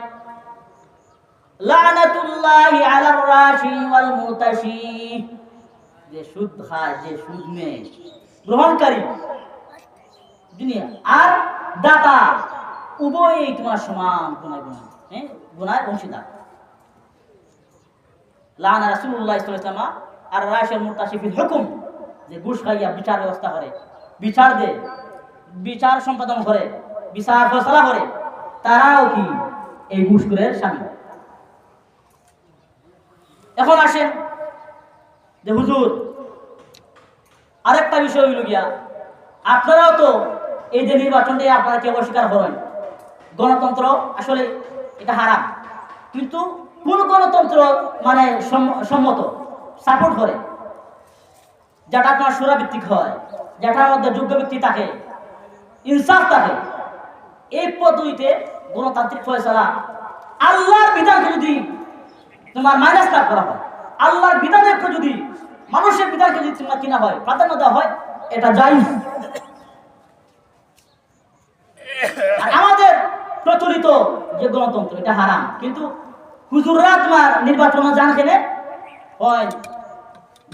S1: লানাতুল্লাহি আলার রাশি ওয়াল মুতাশি। যে সুদ খায়, যে সুদ নেয়, গ্রহণকারী দুনিয়া আর দাতা উভয়ই তোমার সমান গুনাহ, গুনাহ অংশীদার। লানা রাসূলুল্লাহ সাল্লাল্লাহু আলাইহি ওয়াসাল্লাম আর রাশিয়াল মুতাশি ফিল হুকুম। যে ঘুষ খাইয়া বিচার ব্যবস্থা করে, বিচার দেয়, বিচার সম্পাদন করে, বিচার ফয়সালা করে, তারাও কি এই ঘুষখোরের শামিল। এখন আসেন যে হুজুর আরেকটা বিষয় হইল গিয়া, আপনারাও তো এই যে নির্বাচনটা আপনারা কেউ অস্বীকার করেন, গণতন্ত্র আসলে এটা হারাম, কিন্তু কোন গণতন্ত্র মানে সম্মত সাপোর্ট করে, যেটা আপনার সুরাভিত্তিক হয়, যেটার মধ্যে যোগ্য ব্যক্তি থাকে, ইনসাফ থাকে, এই পদ্ধতিতে গণতান্ত্রিক ফয়সালা আল্লাহর বিধানকে যদি তোমার মাইনাস না করা হয়, আল্লাহর বিধানের যদি মানুষের বিধানকে যদি তোমার কিনা হয়, প্রাধান্য দেওয়া হয়, এটা জায়েজ। আমাদের প্রচলিত যে গণতন্ত্র এটা হারাম, কিন্তু হুজুররা তোমার নির্বাচন জান কেনে হয়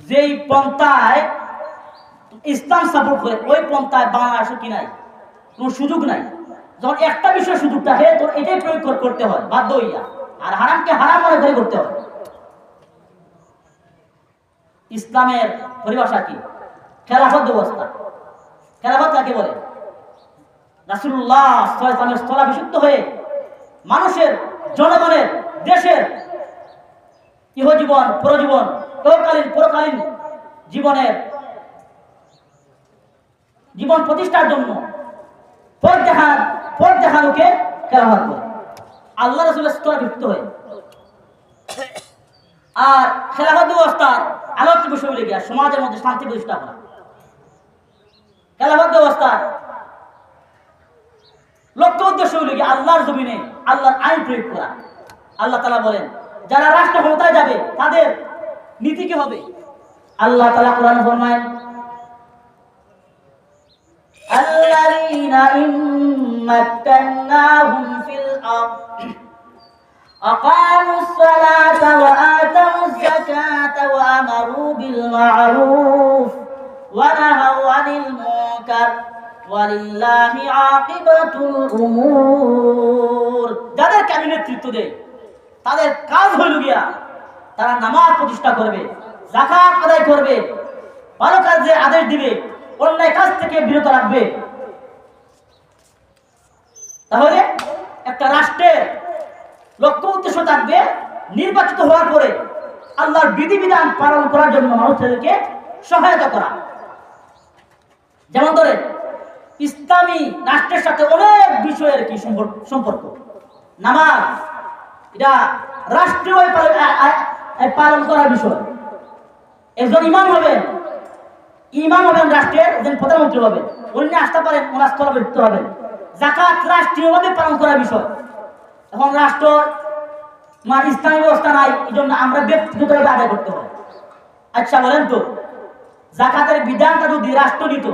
S1: যেই পন্থায় ইসলাম সাপোর্ট করে ওই পন্থায় বাংলাদেশে কি নাই,
S2: কোনো সুযোগ নাই। যখন একটা বিষয় সুযোগ থাকে তোর এটাই প্রয়োগ করতে হয় বাধ্য হইয়া, আর হারামকে হারাম মনে করে করতে হয়। ইসলামের পরিভাষা কি? খেলাফত ব্যবস্থা। খেলাফত কাকে বলে? রাসূলুল্লাহ সাল্লাল্লাহু আলাইহি ওয়াসাল্লামের স্থলাভিষিক্ত হয়ে মানুষের, জনগণের, দেশের ইহজীবন, পরজীবন, ইহকালীন পরকালীন জীবন প্রতিষ্ঠার জন্য পথ দেখানোকে খেলাফত বলে। আল্লাহ রাসূলের স্থলাভিষিক্ত হয়ে। আর খেলাফত ব্যবস্থার আলোচ্য বিষয় হলে গিয়া সমাজের মধ্যে শান্তি প্রতিষ্ঠা করা। খেলাফত ব্যবস্থার লক্ষ্য উদ্দেশ্য হলো কি আল্লাহর জমিনে আল্লাহর আইন প্রয়োগ করা। আল্লাহ তাআলা বলেন যারা রাষ্ট্র ক্ষমতায় যাবে তাদের নীতি কি হবে? আল্লাহ তাআলা কোরআনে ফরমায় আল্লাযীনা ইম্মাক্কান্নাহুম ফিল আরদ আকামুস সালাতা ওয়া আতামুজ যাকাতা ওয়া আমারু বিল মা'রুফ ওয়া নাহাউ আনিল মুনকার ওয়ালিল্লাহি আকিবাতুল উমুর। যাদেরকে আমি নেতৃত্ব দেই তাদের কাজ হইল গিয়া তারা নামাজ প্রতিষ্ঠা করবে, যাকাত আদায় করবে, ভালো কাজের আদেশ দিবে, অন্যায় কাজ থেকে বিরত রাখবে। তাহলে একটা রাষ্ট্রের লক্ষ্য উদ্দেশ্য থাকবে নির্বাচিত হওয়ার পরে আল্লাহর বিধিবিধান পালন করার জন্য মানুষদেরকে সহায়তা করা। যেমন ধরে ইসলামী রাষ্ট্রের সাথে অনেক বিষয়ের কি সম্পর্ক। নামাজ এটা রাষ্ট্রীয় পালন করার বিষয়। একজন ইমাম হবেন রাষ্ট্রের, একজন প্রধানমন্ত্রী হবেন, অন্য আসতে পারেন, ওনার স্থলাভিষিক্ত হবেন। যাকাত রাষ্ট্রীয়ভাবে পালন করার বিষয়। এখন রাষ্ট্র ইসলামী ব্যবস্থা নাই, এই জন্য আমরা ব্যক্তিগতভাবে আদায় করতে হয়। আচ্ছা বলেন তো, যাকাতের বিধানটা যদি রাষ্ট্র নিত,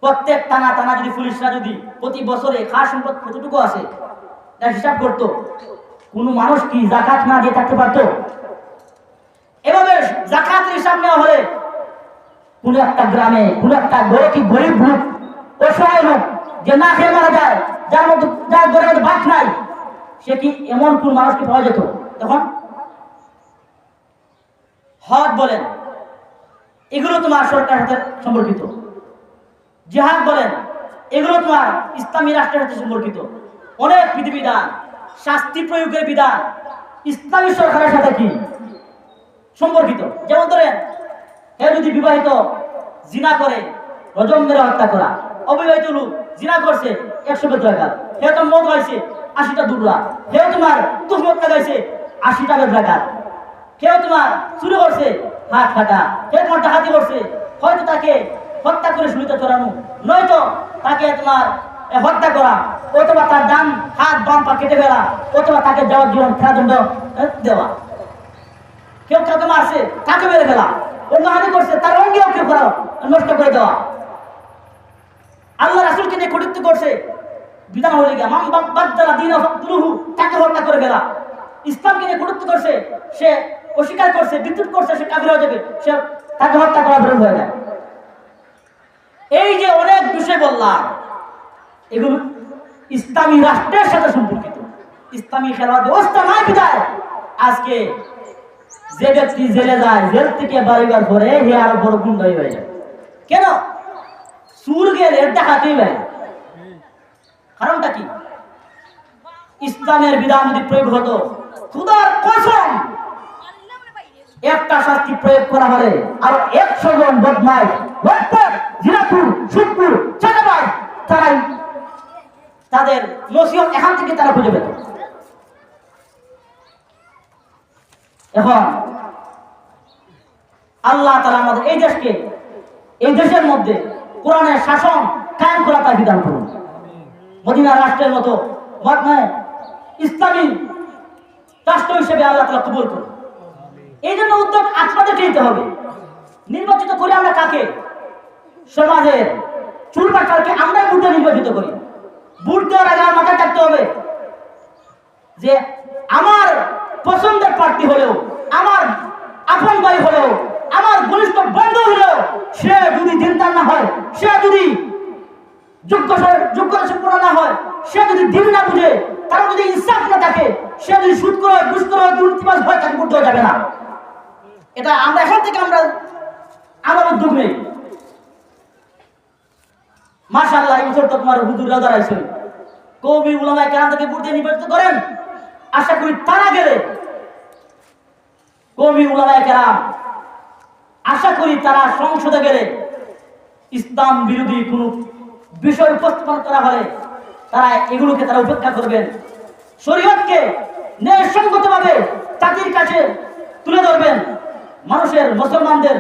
S2: প্রত্যেক টানা যদি পুলিশরা যদি প্রতি বছরে খাস সম্পদ কতটুকু আছে তার হিসাব করতো, কোন মানুষ কি যাকাত না দিয়ে থাকতে পারতো? এভাবে যাকাতের হিসাব নেওয়া হলে কোন একটা গ্রামে, কোন একটা ঘরে কি গরিব লোক, অসহায় লোক যে না খেয়ে মারা যায়, যার ঘরে ভাত নাই, সে কি এমন কোন মানুষকে পাওয়া যেত? তখন হজ বলেন এগুলো তোমার সরকারের সাথে সম্পর্কিত, জিহাদ বলেন এগুলো তোমার ইসলামী রাষ্ট্রের সাথে সম্পর্কিত। অনেক বিধিবিধান, শাস্তি প্রয়োগের বিধান ইসলামী সরকারের সাথে কি সম্পর্কিত। যেমন ধরেন হে যদি বিবাহিত জিনা করে রজম মেরে হত্যা করা, অবিবাহিত লোক জিনা করছে 100 বেত্রাঘাত, হে তো মদ খাইছে 80টা দুর্রা, হে তোমার তুহমত লাগাইছে 80টা বেত্রাঘাত, কেউ তোমার চুরি করছে হাত কাটা, কেউ তোমার ডাকাতি করছে, হয়তো তাকে হত্যা করে শুলিতে চড়ানো, নয়তো তাকে তোমার হত্যা করা, অথবা তার ডান হাত বাম পা কেটে ফেলা, অথবা তাকে যাওয়ার জীবন খেলাদণ্ড দেওয়া। কেউ কাউকে মারছে তাকে মেরে ফেলা, অন্য হানি করছে তার অঙ্গেও কেউ করা নষ্ট করে দেওয়া। আল্লাহ রাসূলকে নিয়ে কটূক্তি করছে, বিধান হয়ে গিয়া মাম বাদদালা দীন ফাকতুলুহু, তাকে হত্যা করে ফেলা। ইসলামকে নিয়ে কটূক্তি করছে, সে অস্বীকার করছে, বিদ্রুপ করছে, সে কাফির হয়ে যাবে, সে তাকে হত্যা করা বিরোধ হয়ে যায়। এই যে অনেক বিষয় বললাম, এগুলো ইসলামী রাষ্ট্রের সাথে সম্পর্কিত। ইসলামী খেলার ব্যবস্থা নাই বিধায় আজকে যে ব্যক্তি জেলে যায়, জেল থেকে বাড়িবার পরে হে আরো বড় গুন্ডাই হয়ে যায়। কেন? সুর গেলে ডাকাতেই হয়। কারণটা কি? ইসলামের বিধান যদি প্রয়োগ হতো, খুদার কসম একটা শাস্তি প্রয়োগ করা হলে আর 100 জন বদমাইশ, লম্পট, জিনাকুর, সুদকুর, চাঁদাবাজ তারাই তাদের নসিহত এখান থেকে তারা খুঁজে পেত। এখন আল্লাহ তাআলা আমাদের এই দেশকে, এই দেশের মধ্যে কোরআনের শাসন কায়েম করা তার বিধান করুন। মদিনা রাষ্ট্রের মতো ইসলামী রাষ্ট্র হিসেবে আল্লাহ তাআলা কবুল করুন। এই জন্য উদ্যোগ আপনাদেরকে নিতে হবে। নির্বাচিত করি আমরা কাকে? সমাজের চুল পাকালকে আমরাই ভোটে নির্বাচিত করি। ভোট দেওয়ার আগে মাথায় থাকতে হবে যে আমার পছন্দের প্রার্থী হলেও, আমার আপন ভাই হলেও, আমার ঘনিষ্ঠ বন্ধু হলেও, সে যদি দিনদার না হয়, সে যদি যোগ্যতা সম্পন্ন না হয়, সে যদি দিন না বুঝে, তার যদি ইনসাফ না থাকে, সে যদি সুদ করে, ঘুষ করে, দুর্নীতিবাজ হয়, তাকে করতে যাবে না। এটা আমরা এখন থেকে আমার উদ্যোগ নেই। মাশাআল্লাহ, এই বছর তো তোমার হুজুররা দাঁড়াইছে, কওমি উলামায়ে কেরাম থেকে ভোট দিয়ে নির্বাচিত করেন। আশা করি তারা গেলে, কওমি উলামায়ে কেরাম আশা করি তারা সংসদে গেলে ইসলাম বিরোধী কোন বিষয় উপস্থাপন করা হলে তারা এগুলোকে তারা উপেক্ষা করবেন, শরীয়তকে ন্যায়সঙ্গতভাবে জাতির কাছে তুলে ধরবেন, মানুষের, মুসলমানদের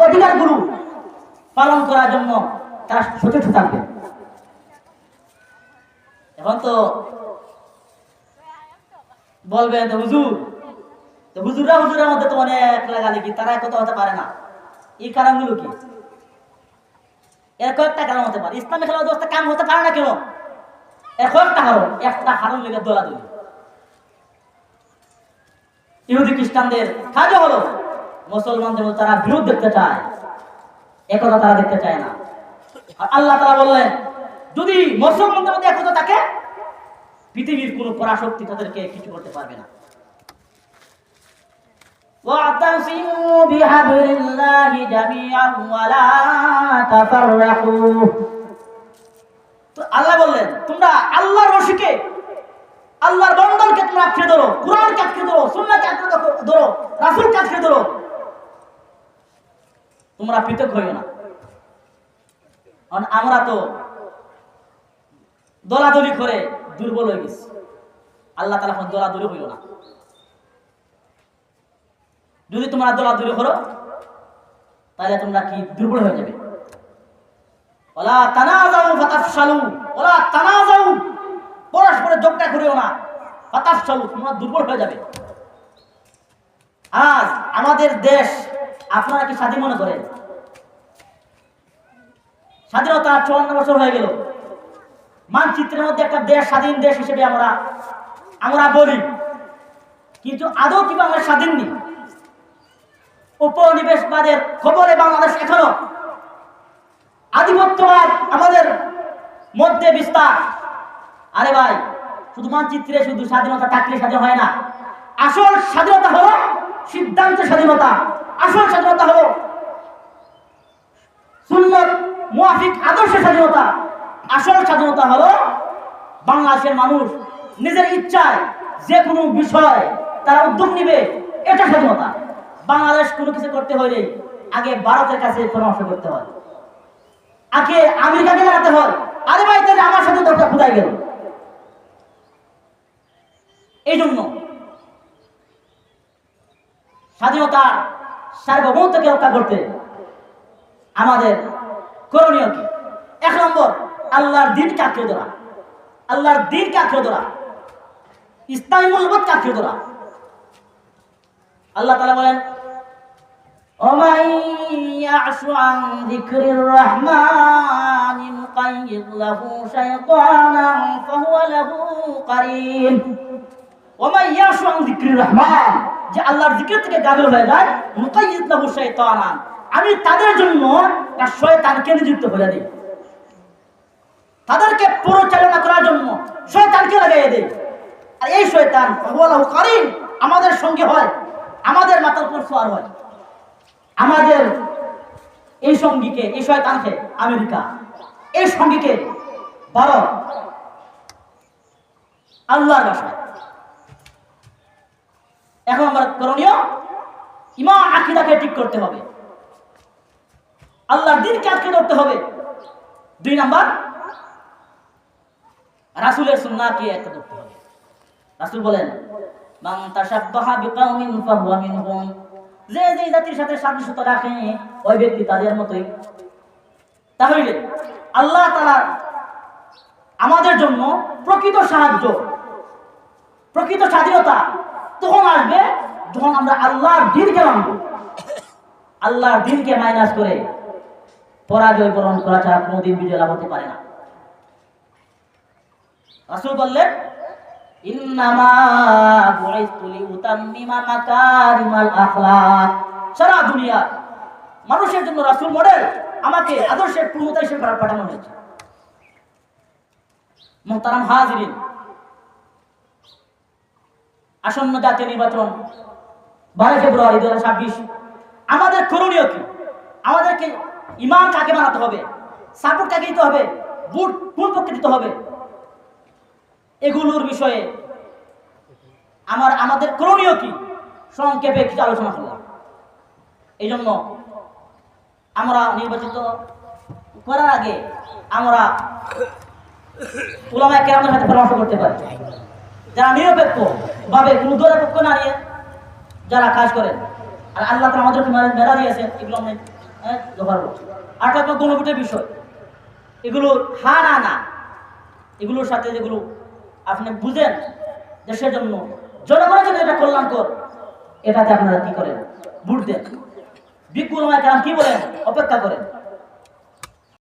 S2: অধিকারগুলো পালন করার জন্য তারা সচেষ্ট থাকবেন। এখন তো বলবেন হুজুররা হুজুরের মধ্যে তো অনেক লাগালাগি, তারা কথা হতে পারে না। এই কারণগুলো কি? এর কয়েকটা কারণ হতে পারে। ইসলামী খেলা ব্যবস্থা কাম হতে পারে না কেন? এর কয়েকটা কারণ। একটা কারণ লেগে দোলাদুলি। ইহুদি খ্রিস্টানদের কাজও হলো মুসলমানদের মধ্যে তারা বিরোধ দেখতে চায়, একতা তারা দেখতে চায় না। আর আল্লাহ তাআলা বললেন, যদি মুসলমানদের মধ্যে একতা থাকে, পৃথিবীর কোনো পরাশক্তি তাদেরকে কিছু করতে পারবে না। واعتصموا بحبل الله جميعا ولا تفرقوا। তো আল্লাহ বললেন, তোমরা আল্লাহর রশিকে, আল্লাহর বন্ধনকে তোমরা আঁকড়ে ধরো, কুরআনকে আঁকড়ে ধরো, সুন্নাহকে আঁকড়ে ধরো, রাসূলকে আঁকড়ে ধরো, তোমরা পৃথক হইও না। কারণ আমরা তো দলাদলি করে দুর্বল হয়ে গেছি। আল্লাহ তাআলা এখন দলাদলি হইও না। যদি তোমরা দলাদলি করো তাহলে তোমরা কি দুর্বল হয়ে যাবে। ওয়ালা তানাযাউ ফাতাফশালু, ওয়ালা তানাযাউ, পরস্পরের ঝগড়া করিও না, ফাতাফশালু, তোমরা দুর্বল হয়ে যাবে। আজ আমাদের দেশ আপনারা কি স্বাধীন মনে করেন? স্বাধীনতা 54 বছর হয়ে গেল। মানচিত্রের মধ্যে একটা দেশ স্বাধীন দেশ হিসেবে আমরা বলি, কিন্তু আদৌ কি আমরা স্বাধীন নেই? উপনিবেশবাদের খবরে বাংলাদেশ এখনো আধিপত্যবাদ আমাদের মধ্যে বিস্তার। আরে ভাই, শুধু মানচিত্রে শুধু স্বাধীনতা থাকলে স্বাধীন হয় না। আসল স্বাধীনতা হলো সিদ্ধান্তের স্বাধীনতা। আসল স্বাধীনতা হলো সুন্নাত মুআফিক আদর্শের স্বাধীনতা। আসল স্বাধীনতা হলো বাংলাদেশের মানুষ নিজের ইচ্ছায় যে কোনো বিষয় তারা উদ্যোগ নিবে, এটা স্বাধীনতা। বাংলাদেশ কোনো কিছু করতে হলে আগে ভারতের কাছে পরামর্শ করতে হয়, আগে আমেরিকাকে জানাতে হয়, আরে ভাই তাহলে আমার স্বাধীনতা কোথায় গেল? এই জন্য স্বাধীনতা সার্বভৌমত্বকে রক্ষা করতে আমাদের করণীয় কি? 1 নম্বর, আল্লাহর দ্বীনকে আঁকড়ে ধরা। আল্লাহর দ্বীনকে আঁকড়ে ধরা, ইসলামী মূল্যবোধকে আঁকড়ে ধরা। আল্লাহ তাআলা বলেন, ওমান ইয়াশু আন যিকরির রহমান নুকাইয়িদ লাহু শাইতানান ফাহুয়া লাহু কারীন। ওমান ইয়াশু আন যিকরির রহমান, যে আল্লাহর জিকির থেকে গাফিল হয়ে যায়, নুকাইয়িদ লাহু শাইতানান, আমি তাদের জন্য একটা শয়তানকে নিযুক্ত করে দেই। তাদেরকে পরিচালনা করার জন্য শয়তানকে লাগিয়ে দেই। আর এই শয়তান ফাহুয়া লাহু কারীন, আমাদের সঙ্গে হয়, আমাদের মাথার উপর সওয়ার হয়। আমাদের এই সঙ্গীকে, এই শয়তানকে আমেরিকা, এই সঙ্গীকে ভারত, আল্লাহর ভাষায়। এখন আমার করণীয়, ঈমান আকীদাকে ঠিক করতে হবে, আল্লাহর দ্বীনকে আঁকড়ে ধরতে হবে। 2 নাম্বার, রাসূলের সুন্নাহকে আঁকড়ে ধরতে হবে। রাসূল বলেন, মান তাশাব্বাহা বিকাউমিন ফাহুয়া মিনহুম, যে যে জাতির সাথে সাদৃশ্যতা রাখে ওই ব্যক্তি তাদের মতোই। তাহলে আল্লাহ তাআলা আমাদের জন্য প্রকৃত সাহায্য, প্রকৃত স্বাধীনতা তখন আসবে যখন আমরা আল্লাহর দ্বীনকে মানব। আল্লাহর দ্বীনকে মাইনাস করে পরাজয় বরণ করা ছাড়া কোনোদিন বিজয় লাভ হতে পারে না। রাসূল বললেন, ইন্নামা বুইসতু লিউতাম্মিমা মাকারিমাল আখলাক। সারা দুনিয়া মানুষের জন্য রাসূল মডেল, আমাকে আদর্শের পূর্ণতা হিসেবে পাঠানো হয়েছে। মুহতারাম হাজিরিন, আসন্ন জাতীয় নির্বাচন 12 ফেব্রুয়ারি 2026, আমাদের করণীয় কি? আমাদেরকে ইমাম কাকে বানাতে হবে, সাপোর্ট কাকে দিতে হবে, ভোট কোন পক্ষে দিতে হবে, এগুলোর বিষয়ে আমাদের করণীয় কি সংক্ষেপে কিছু আলোচনা করলাম। এই জন্য আমরা নির্বাচিত করার আগে আমরা উলামায়ে কেরামদের সাথে পরামর্শ করতে পারি, যারা নিরপেক্ষ ভাবে কোনো দলের পক্ষ না নিয়ে যারা কাজ করেন। আর আল্লাহ তাআলা আমাদেরকে মেধা দিয়েছেন, এগুলো আমি জোগাড় করছি। আর একটা গণভোটের বিষয়, এগুলো হা না এগুলোর সাথে যেগুলো আপনি বুঝেন দেশের জন্য, জনগণের জন্য এটা কল্যাণকর, এটাতে আপনারা কি করেন? ভোট দেন। বিজ্ঞ উলামায়ে কেরাম কি বলেন? অপেক্ষা করেন।